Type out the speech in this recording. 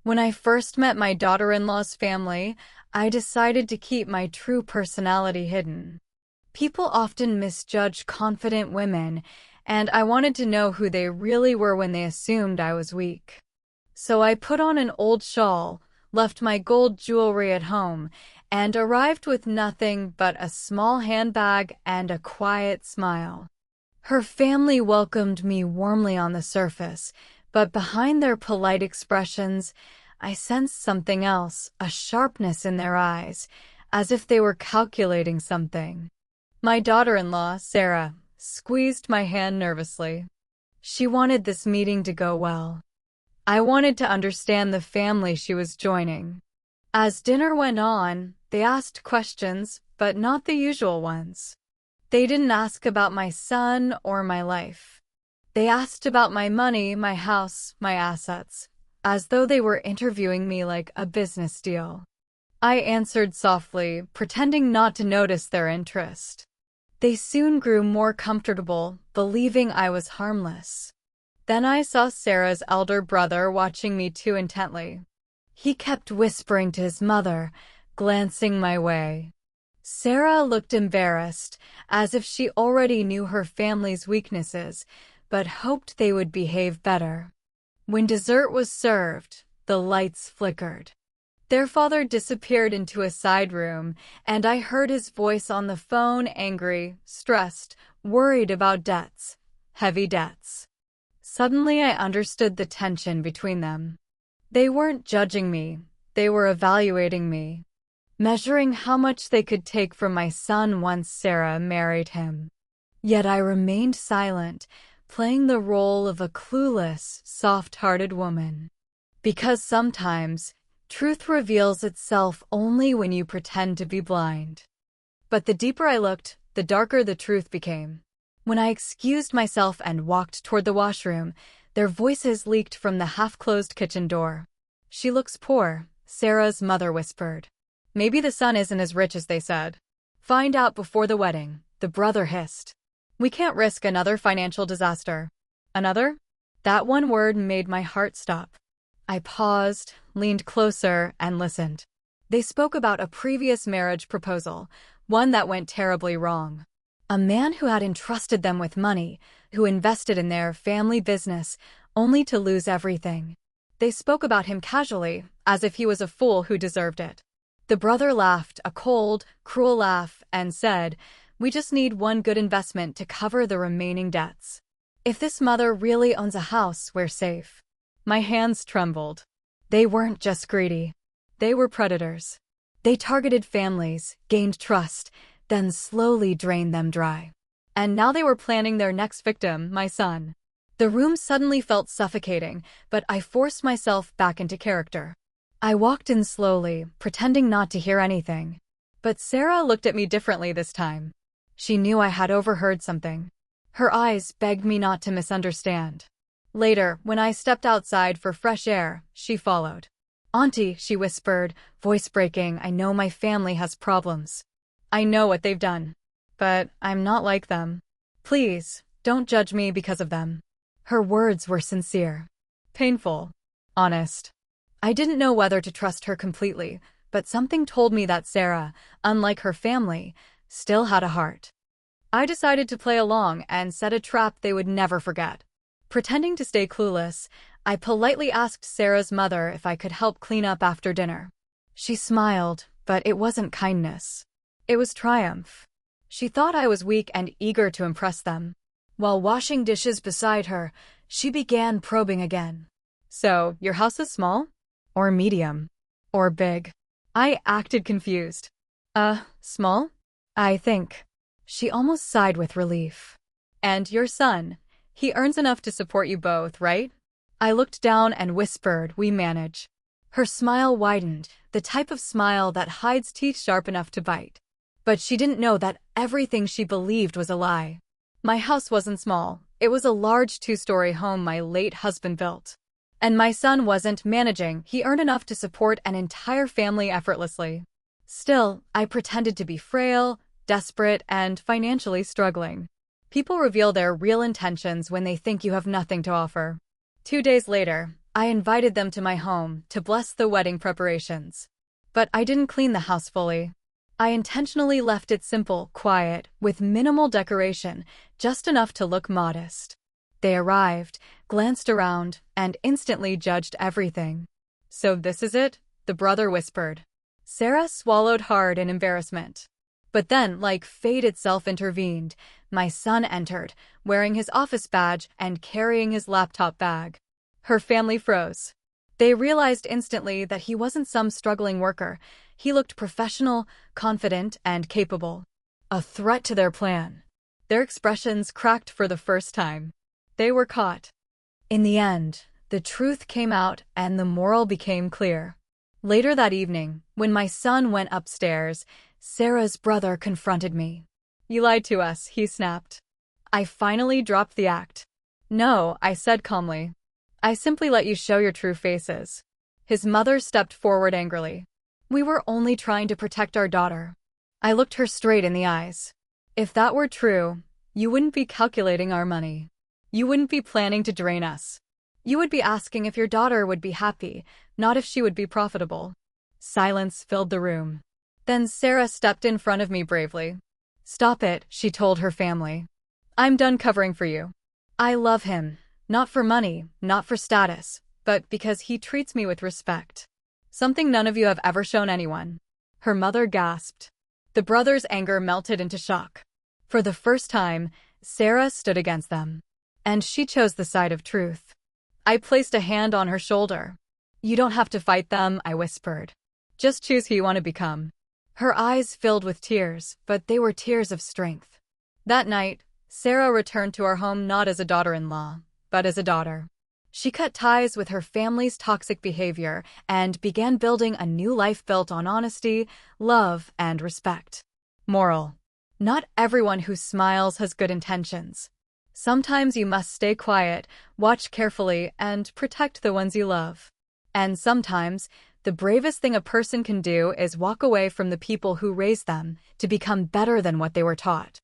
When I first met my daughter-in-law's family, I decided to keep my true personality hidden. People often misjudge confident women, and I wanted to know who they really were when they assumed I was weak. So I put on an old shawl, left my gold jewelry at home, and arrived with nothing but a small handbag and a quiet smile. Her family welcomed me warmly on the surface, but behind their polite expressions, I sensed something else, a sharpness in their eyes, as if they were calculating something. My daughter-in-law, Sarah, squeezed my hand nervously. She wanted this meeting to go well. I wanted to understand the family she was joining. As dinner went on, they asked questions, but not the usual ones. They didn't ask about my son or my life. They asked about my money, my house, my assets, as though they were interviewing me like a business deal. I answered softly, pretending not to notice their interest. They soon grew more comfortable, believing I was harmless. Then I saw Sarah's elder brother watching me too intently. He kept whispering to his mother, glancing my way. Sarah looked embarrassed, as if she already knew her family's weaknesses, but hoped they would behave better. When dessert was served, the lights flickered. Their father disappeared into a side room, and I heard his voice on the phone, angry, stressed, worried about debts, heavy debts. Suddenly I understood the tension between them. They weren't judging me, they were evaluating me, measuring how much they could take from my son once Sarah married him. Yet I remained silent, playing the role of a clueless, soft-hearted woman. Because sometimes, truth reveals itself only when you pretend to be blind. But the deeper I looked, the darker the truth became. When I excused myself and walked toward the washroom, their voices leaked from the half-closed kitchen door. "She looks poor," Sarah's mother whispered. "Maybe the son isn't as rich as they said." "Find out before the wedding," the brother hissed. "We can't risk another financial disaster." "Another?" That one word made my heart stop. I paused, leaned closer, and listened. They spoke about a previous marriage proposal, one that went terribly wrong. A man who had entrusted them with money, who invested in their family business, only to lose everything. They spoke about him casually, as if he was a fool who deserved it. The brother laughed, a cold, cruel laugh, and said, "We just need one good investment to cover the remaining debts. If this mother really owns a house, we're safe." My hands trembled. They weren't just greedy. They were predators. They targeted families, gained trust, then slowly drained them dry. And now they were planning their next victim, my son. The room suddenly felt suffocating, but I forced myself back into character. I walked in slowly, pretending not to hear anything. But Sarah looked at me differently this time. She knew I had overheard something. Her eyes begged me not to misunderstand. Later, when I stepped outside for fresh air, she followed. "Auntie," she whispered, voice breaking, "I know my family has problems. I know what they've done. But I'm not like them. Please, don't judge me because of them." Her words were sincere, painful, honest. I didn't know whether to trust her completely, but something told me that Sarah, unlike her family, still had a heart. I decided to play along and set a trap they would never forget. Pretending to stay clueless, I politely asked Sarah's mother if I could help clean up after dinner. She smiled, but it wasn't kindness. It was triumph. She thought I was weak and eager to impress them. While washing dishes beside her, she began probing again. "So, your house is small? Or medium? Or big?" I acted confused. Small? I think." She almost sighed with relief. "And your son? He earns enough to support you both, right?" I looked down and whispered, "We manage." Her smile widened, the type of smile that hides teeth sharp enough to bite. But she didn't know that everything she believed was a lie. My house wasn't small. It was a large 2-story home my late husband built. And my son wasn't managing. He earned enough to support an entire family effortlessly. Still, I pretended to be frail, desperate, and financially struggling. People reveal their real intentions when they think you have nothing to offer. 2 days later, I invited them to my home to bless the wedding preparations. But I didn't clean the house fully. I intentionally left it simple, quiet, with minimal decoration, just enough to look modest. They arrived, glanced around, and instantly judged everything. "So this is it?" the brother whispered. Sarah swallowed hard in embarrassment. But then, like fate itself intervened, my son entered, wearing his office badge and carrying his laptop bag. Her family froze. They realized instantly that he wasn't some struggling worker. He looked professional, confident, and capable. A threat to their plan. Their expressions cracked for the first time. They were caught. In the end, the truth came out and the moral became clear. Later that evening, when my son went upstairs, Sarah's brother confronted me. "You lied to us," he snapped. I finally dropped the act. "No," I said calmly. "I simply let you show your true faces." His mother stepped forward angrily. "We were only trying to protect our daughter." I looked her straight in the eyes. "If that were true, you wouldn't be calculating our money. You wouldn't be planning to drain us. You would be asking if your daughter would be happy, not if she would be profitable." Silence filled the room. Then Sarah stepped in front of me bravely. "Stop it," she told her family. "I'm done covering for you. I love him, not for money, not for status, but because he treats me with respect. Something none of you have ever shown anyone." Her mother gasped. The brothers' anger melted into shock. For the first time, Sarah stood against them. And she chose the side of truth. I placed a hand on her shoulder. "You don't have to fight them," I whispered. "Just choose who you want to become." Her eyes filled with tears, but they were tears of strength. That night, Sarah returned to our home not as a daughter-in-law, but as a daughter. She cut ties with her family's toxic behavior and began building a new life built on honesty, love, and respect. Moral: not everyone who smiles has good intentions. Sometimes you must stay quiet, watch carefully, and protect the ones you love. And sometimes, the bravest thing a person can do is walk away from the people who raised them to become better than what they were taught.